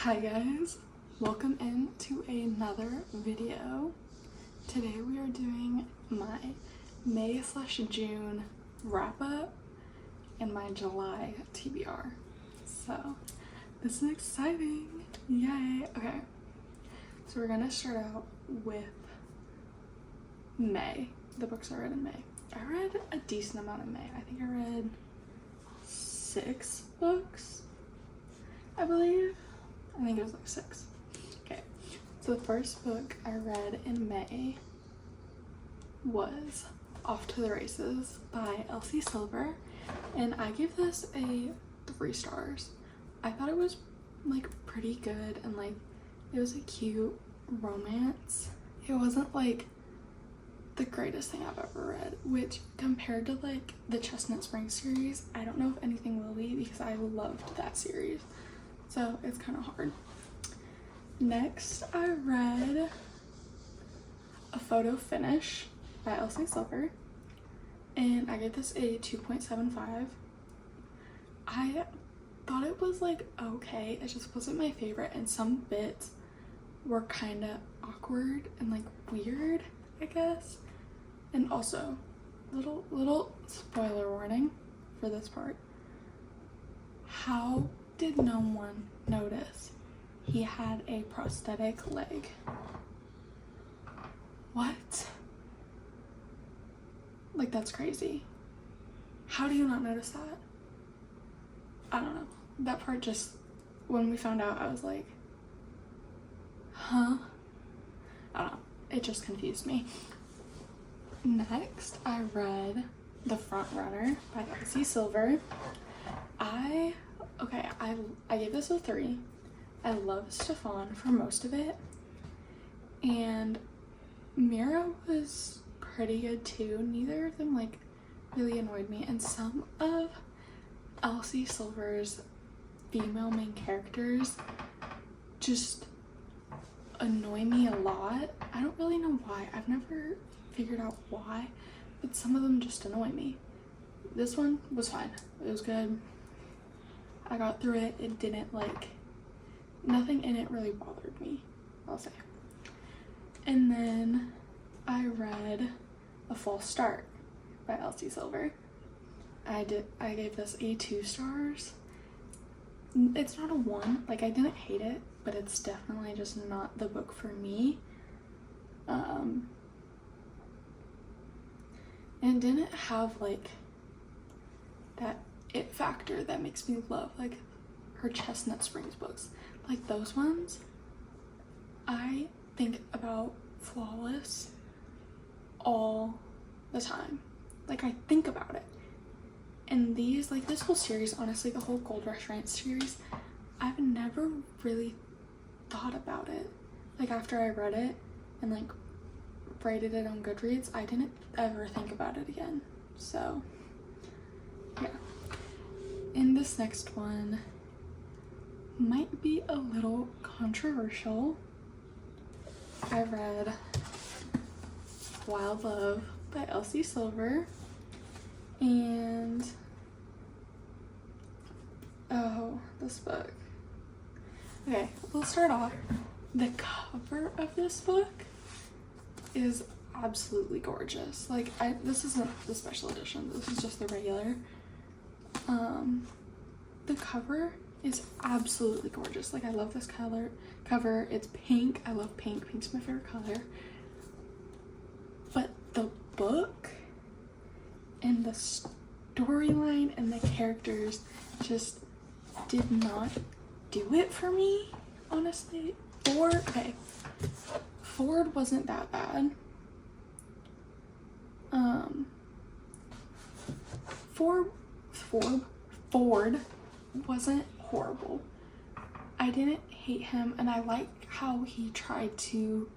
Hi guys, welcome in to another video. Today we are doing my May/June wrap up and my July TBR. So this is exciting, yay. Okay, so we're gonna start out with May, the books I read in May. I read a decent amount in May. I think I read 6 books, I believe. I think it was like 6. Okay, so the first book I read in May was Off to the Races by Elsie Silver, and I gave this a 3 stars. I thought it was like pretty good, and like it was a cute romance. It wasn't like the greatest thing I've ever read, which compared to like the Chestnut Springs series, I don't know if anything will be, because I loved that series. So it's kind of hard. Next, I read A Photo Finish by Elsie Silver, and I gave this a 2.75. I thought it was like okay, it just wasn't my favorite, and some bits were kind of awkward and like weird, I guess. And also, little spoiler warning for this part. How did no one notice he had a prosthetic leg? What? Like, that's crazy. How do you not notice that? I don't know. That part just, when we found out, I was like, huh? I don't know. It just confused me. Next, I read The Front Runner by Elsie Silver. I gave this a 3. I love Stefan for most of it, and Mira was pretty good too. Neither of them like really annoyed me, and some of Elsie Silver's female main characters just annoy me a lot. I don't really know why. I've never figured out why, but some of them just annoy me. This one was fine. It was good. I got through it. It didn't like, nothing in it really bothered me, I'll say. And then I read A False Start by Elsie Silver. I gave this a 2 stars. It's not a 1, like I didn't hate it, but it's definitely just not the book for me. And didn't have like that it factor that makes me love like her Chestnut Springs books. Like those ones, I think about Flawless all the time. Like I think about it. And these, like this whole series, honestly, the whole Gold Rush Ranch series, I've never really thought about it. Like after I read it and like rated it on Goodreads, I didn't ever think about it again. So yeah. And this next one might be a little controversial. I read Wild Love by Elsie Silver, and oh, this book. Okay, we'll start off. The cover of this book is absolutely gorgeous. Like this isn't the special edition, this is just the regular. The cover is absolutely gorgeous. Like I love this cover. It's pink. I love pink. Pink's my favorite color. But the book and the storyline and the characters just did not do it for me, honestly. Ford wasn't that bad. Ford wasn't horrible. I didn't hate him, and I like how he tried to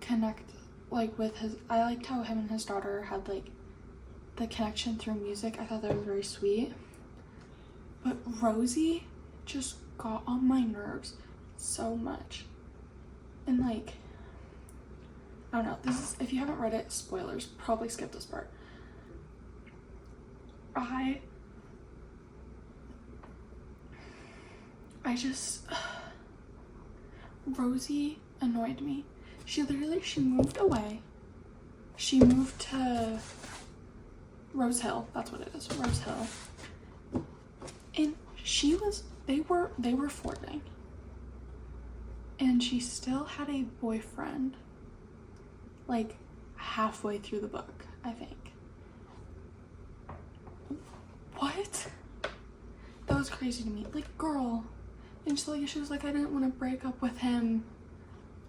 connect like with his, I liked how him and his daughter had like the connection through music. I thought that was very sweet. But Rosie just got on my nerves so much. And like, I don't know, this is, if you haven't read it, spoilers, probably skip this part. I just, Rosie annoyed me. She moved away. She moved to Rose Hill. That's what it is, Rose Hill. And they were flirting. And she still had a boyfriend, like, halfway through the book, I think. What? That was crazy to me. Like, girl. And she was like, I didn't want to break up with him,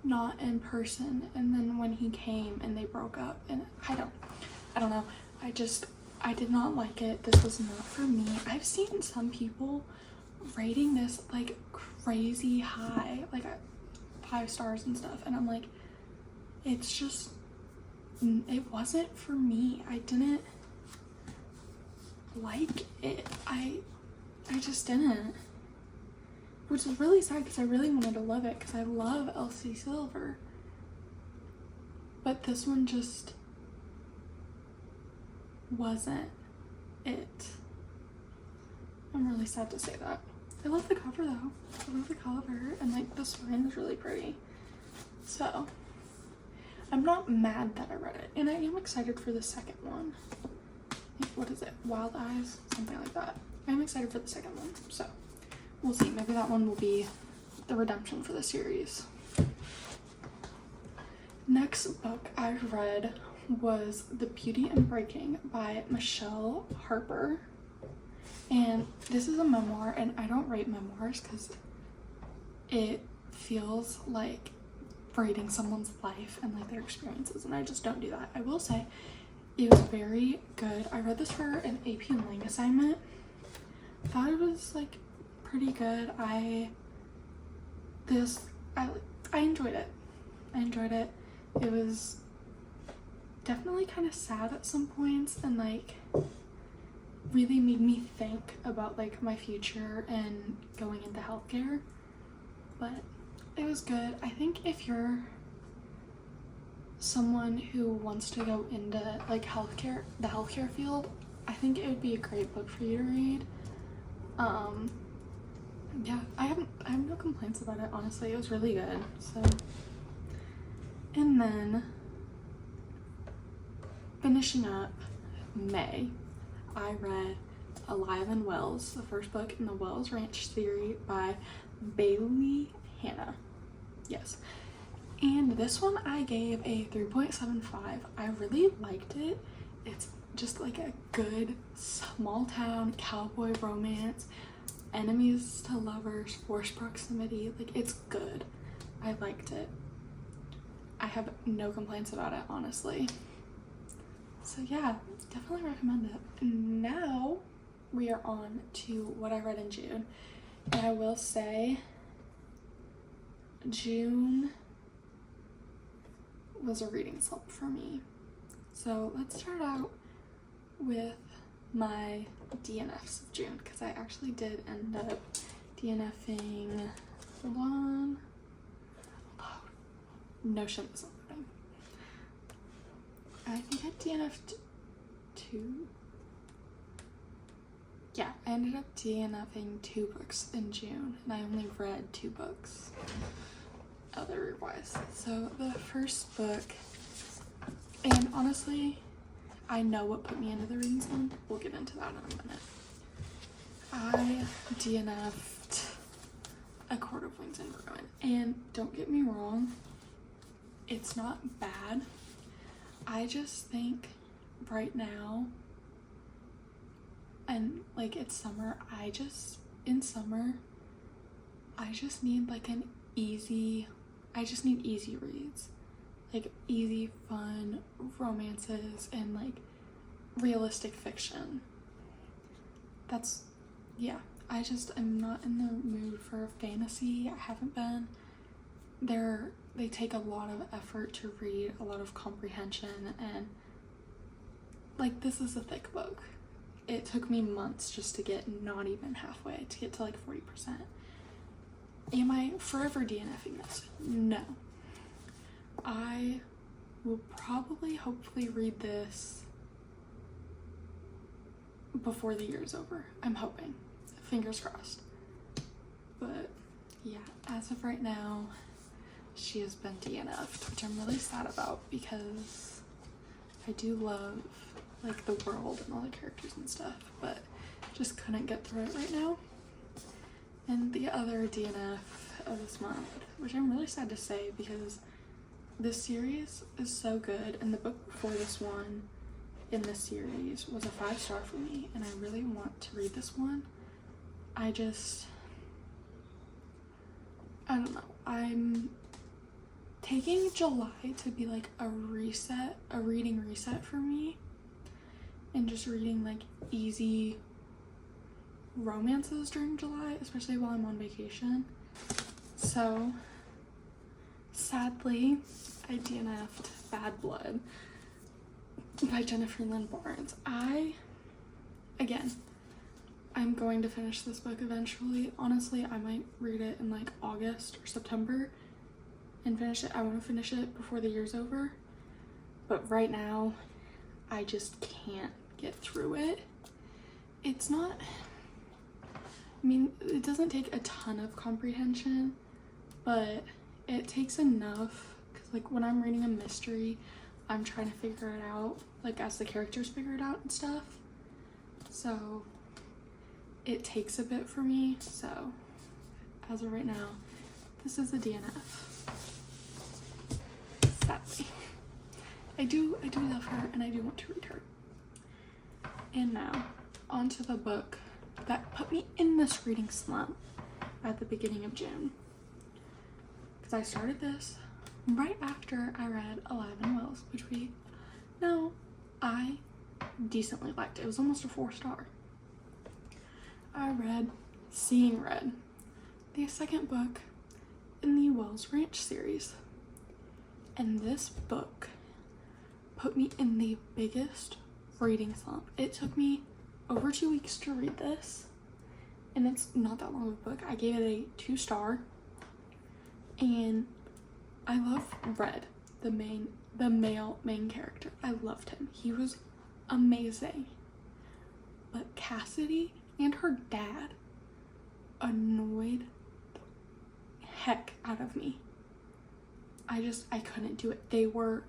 not in person. And then when he came and they broke up, and I don't know. I did not like it. This was not for me. I've seen some people rating this like crazy high, like 5 stars and stuff. And I'm like, it's just, it wasn't for me. I didn't like it. I just didn't. Which is really sad because I really wanted to love it because I love Elsie Silver. But this one just wasn't it. I'm really sad to say that. I love the cover though. I love the cover and like the spine is really pretty. So I'm not mad that I read it, and I am excited for the second one. What is it? Wild Eyes? Something like that. I'm excited for the second one, so we'll see. Maybe that one will be the redemption for the series. Next book I read was The Beauty and Breaking by Michelle Harper. And this is a memoir, and I don't rate memoirs because it feels like reading someone's life and like their experiences, and I just don't do that. I will say it was very good. I read this for an AP Lang assignment. Thought it was like pretty good. I enjoyed it. I enjoyed it. It was definitely kind of sad at some points and like really made me think about like my future and going into healthcare, but it was good. I think if you're someone who wants to go into like the healthcare field, I think it would be a great book for you to read. Yeah, I have no complaints about it, honestly. It was really good. So, and then finishing up May, I read Alive and Wells, the first book in the Wells Ranch series by Bailey Hanna. Yes. And this one I gave a 3.75. I really liked it. It's just like a good small town cowboy romance, enemies to lovers, forced proximity. Like, it's good. I liked it. I have no complaints about it, honestly. So yeah, definitely recommend it. Now we are on to what I read in June. And I will say June was a reading slump for me. So let's start out with my DNFs of June, because I actually did end up DNFing one. Notion is loading. I think I DNF'd 2. Yeah, I ended up DNFing 2 books in June, and I only read 2 books otherwise. So the first book, and honestly, I know what put me into the reading slump. We'll get into that in a minute. I DNF'd A Court of Wings and Ruin, and don't get me wrong, it's not bad. I just think right now, and like it's summer, I just need like I just need easy reads, like easy, fun romances and like realistic fiction. I'm not in the mood for fantasy. I haven't been. They take a lot of effort to read, a lot of comprehension, and like this is a thick book. It took me months just to get not even halfway, to get to like 40%. Am I forever DNFing this? No. I will probably hopefully read this before the year's over. I'm hoping. Fingers crossed. But yeah, as of right now, she has been DNF'd, which I'm really sad about because I do love like the world and all the characters and stuff, but just couldn't get through it right now. And the other DNF of this month, which I'm really sad to say because this series is so good, and the book before this one in this series was a 5-star for me, and I really want to read this one. I don't know. I'm taking July to be like a reading reset for me, and just reading like easy romances during July, especially while I'm on vacation. So sadly, I DNF'd Bad Blood by Jennifer Lynn Barnes. I'm going to finish this book eventually. Honestly, I might read it in like August or September and finish it. I want to finish it before the year's over, but right now I just can't get through it. It's not, I mean, it doesn't take a ton of comprehension, but it takes enough, because like when I'm reading a mystery, I'm trying to figure it out, like as the characters figure it out and stuff. So it takes a bit for me. So as of right now, this is a DNF. Sadly. I do love her, and I do want to read her. And now, onto the book that put me in this reading slump at the beginning of June. Because I started this right after I read Alive and Wells, which I decently liked. It was almost a 4-star. I read Seeing Red, the second book in the Wells Ranch series. And this book put me in the biggest reading slump. It took me over 2 weeks to read this, and it's not that long of a book. I gave it a 2-star, and I love Red, the male main character. I loved him. He was amazing. But Cassidy and her dad annoyed the heck out of me. I couldn't do it. They were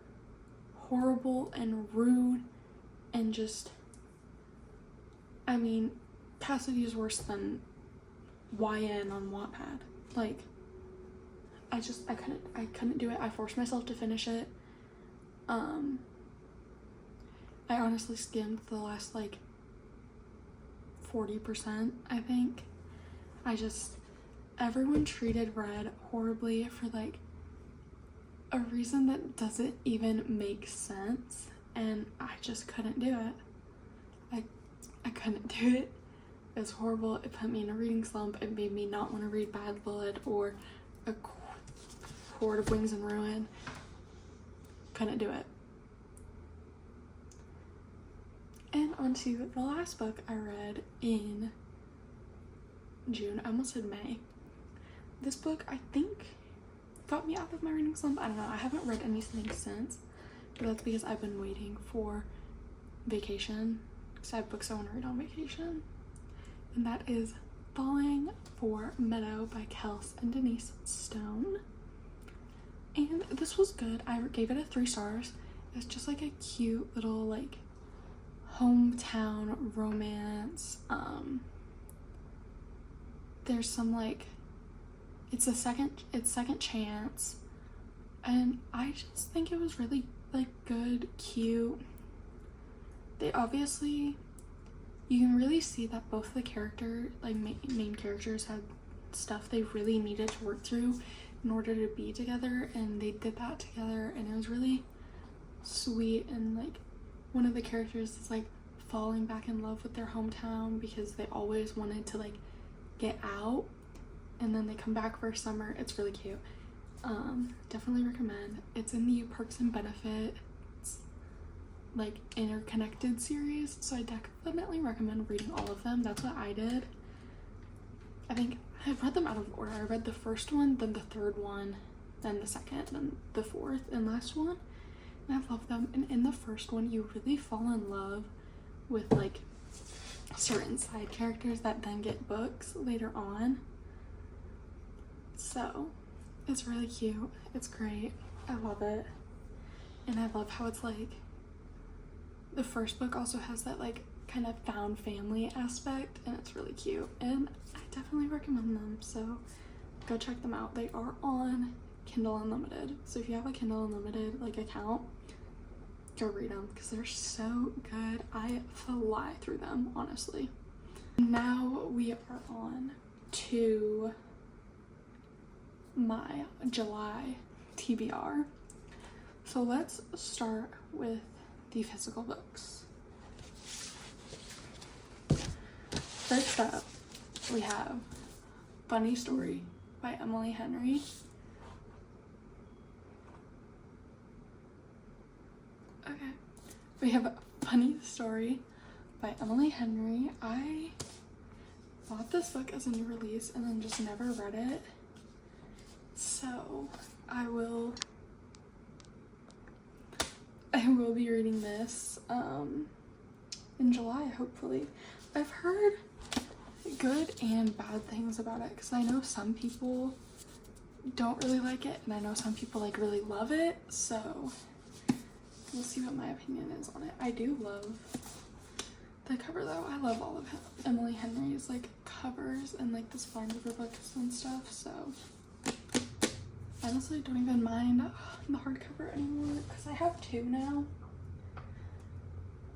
horrible and rude and just, I mean, Cassidy is worse than YN on Wattpad. Like, I couldn't do it. I forced myself to finish it. I honestly skimmed the last like 40%, I think. Everyone treated Red horribly for like a reason that doesn't even make sense, and I just couldn't do it. I couldn't do it. It was horrible. It put me in a reading slump. It made me not want to read Bad Blood or A Court of Wings and Ruin. Couldn't do it. And onto the last book I read in June. I almost said May. This book, I think, got me out of my reading slump. I don't know. I haven't read anything since, but that's because I've been waiting for vacation, because I have books I want to read on vacation. And that is Falling for Meadow by Kels and Denise Stone. And this was good. I gave it a 3 stars. It's just like a cute little like hometown romance. There's some like, it's second chance, and I just think it was really like good, cute. They obviously, you can really see that both the main characters had stuff they really needed to work through in order to be together, and they did that together, and it was really sweet. And like one of the characters is like falling back in love with their hometown because they always wanted to like get out, and then they come back for summer. It's really cute. Definitely recommend. It's in the Perks and Benefits like interconnected series, so I definitely recommend reading all of them. That's what I did. I think I've read them out of order. I read the first one, then the third one, then the second, then the fourth and last one, and I love them. And in the first one, you really fall in love with like certain side characters that then get books later on. So It's really cute. It's great. I love it. And I love how it's like, the first book also has that like kind of found family aspect, and it's really cute. And I definitely recommend them, so go check them out. They are on Kindle Unlimited. So if you have a Kindle Unlimited like account, go read them because they're so good. I fly through them, honestly. Now we are on to my July TBR. So let's start with the physical books. First up, we have Funny Story by Emily Henry. Okay. We have Funny Story by Emily Henry. I bought this book as a new release and then just never read it. So I will be reading this in July, hopefully. I've heard good and bad things about it because I know some people don't really like it and I know some people like really love it, so we'll see what my opinion is on it. I do love the cover though. I love all of Emily Henry's like covers and like the spine of her books and stuff, so I honestly don't even mind the hardcover anymore because I have two now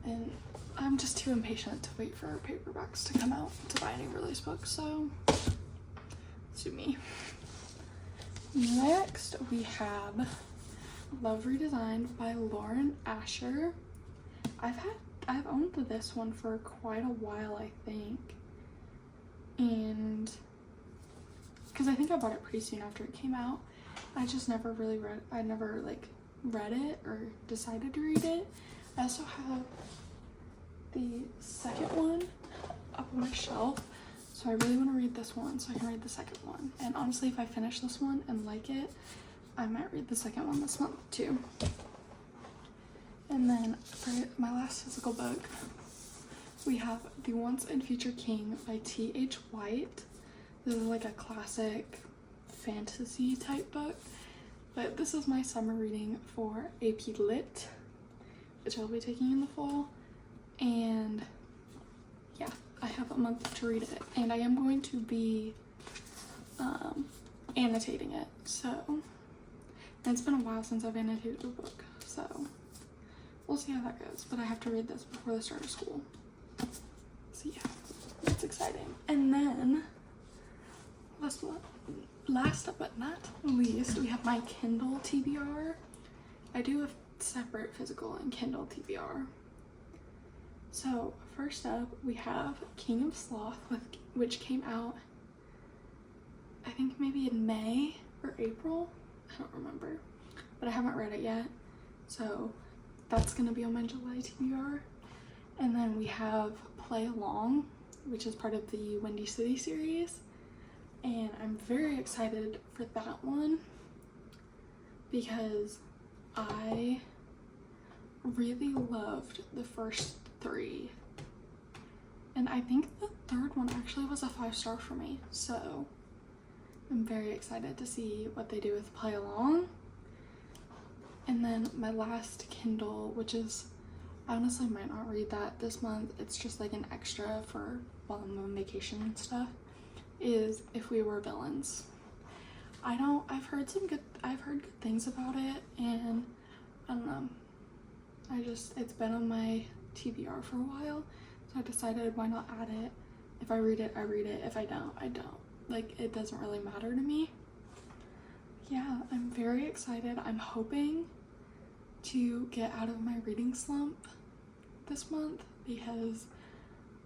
and I'm just too impatient to wait for paperbacks to come out to buy any release books, so sue me. Next we have Love Redesigned by Lauren Asher. I've owned this one for quite a while, I think, and because I think I bought it pretty soon after it came out. I just never really read it or decided to read it. I also have the second one up on my shelf, so I really want to read this one so I can read the second one. And honestly, if I finish this one and like it, I might read the second one this month too. And then for my last physical book, we have The Once and Future King by T.H. White. This is like a classic fantasy type book, but this is my summer reading for AP Lit, which I'll be taking in the fall. And yeah, I have a month to read it, and I am going to be annotating it. So, and it's been a while since I've annotated a book, so we'll see how that goes. But I have to read this before the start of school, so yeah, it's exciting. And then last but not least, we have my Kindle TBR. I do a separate physical and Kindle TBR. So first up, we have King of Sloth, which came out, I think maybe in May or April. I don't remember, but I haven't read it yet. So that's gonna be on my July TBR. And then we have Play Along, which is part of the Windy City series. And I'm very excited for that one because I really loved the first three, and I think the third one actually was a 5-star for me, so I'm very excited to see what they do with Play Along. And then my last Kindle, which is, I honestly might not read that this month, it's just like an extra for while I'm on vacation and stuff, is If We Were Villains. I've heard good things about it, and I don't know, it's been on my TBR for a while, so I decided why not add it. If I read it, I read it. If I don't, I don't. Like, it doesn't really matter to me. Yeah, I'm very excited. I'm hoping to get out of my reading slump this month because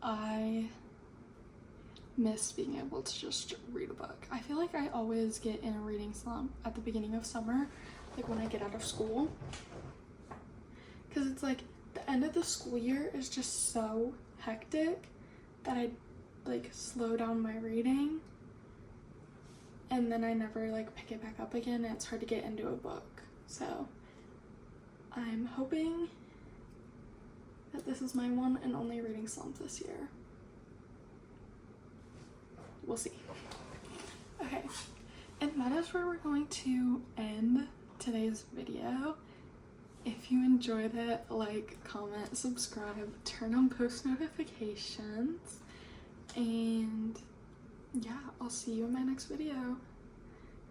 I miss being able to just read a book. I feel like I always get in a reading slump at the beginning of summer, like when I get out of school, because it's like the end of the school year is just so hectic that I like slow down my reading, and then I never like pick it back up again, and it's hard to get into a book. So I'm hoping that this is my one and only reading slump this year. We'll see. Okay, And that is where we're going to end today's video. If you enjoyed it, like, comment, subscribe, turn on post notifications, and yeah, I'll see you in my next video.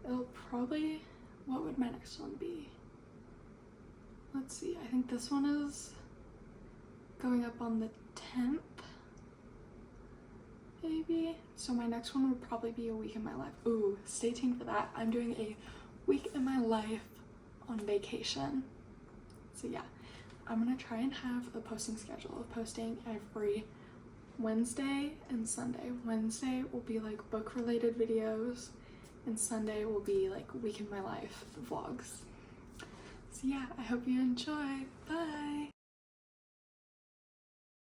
It'll probably, what would my next one be? Let's see, I think this one is going up on the 10th, maybe? So my next one would probably be a week in my life. Ooh, stay tuned for that. I'm doing a week in my life on vacation. So yeah, I'm gonna try and have a posting schedule of posting every Wednesday and Sunday. Wednesday will be like book related videos, and Sunday will be like week in my life vlogs. So yeah, I hope you enjoy. Bye!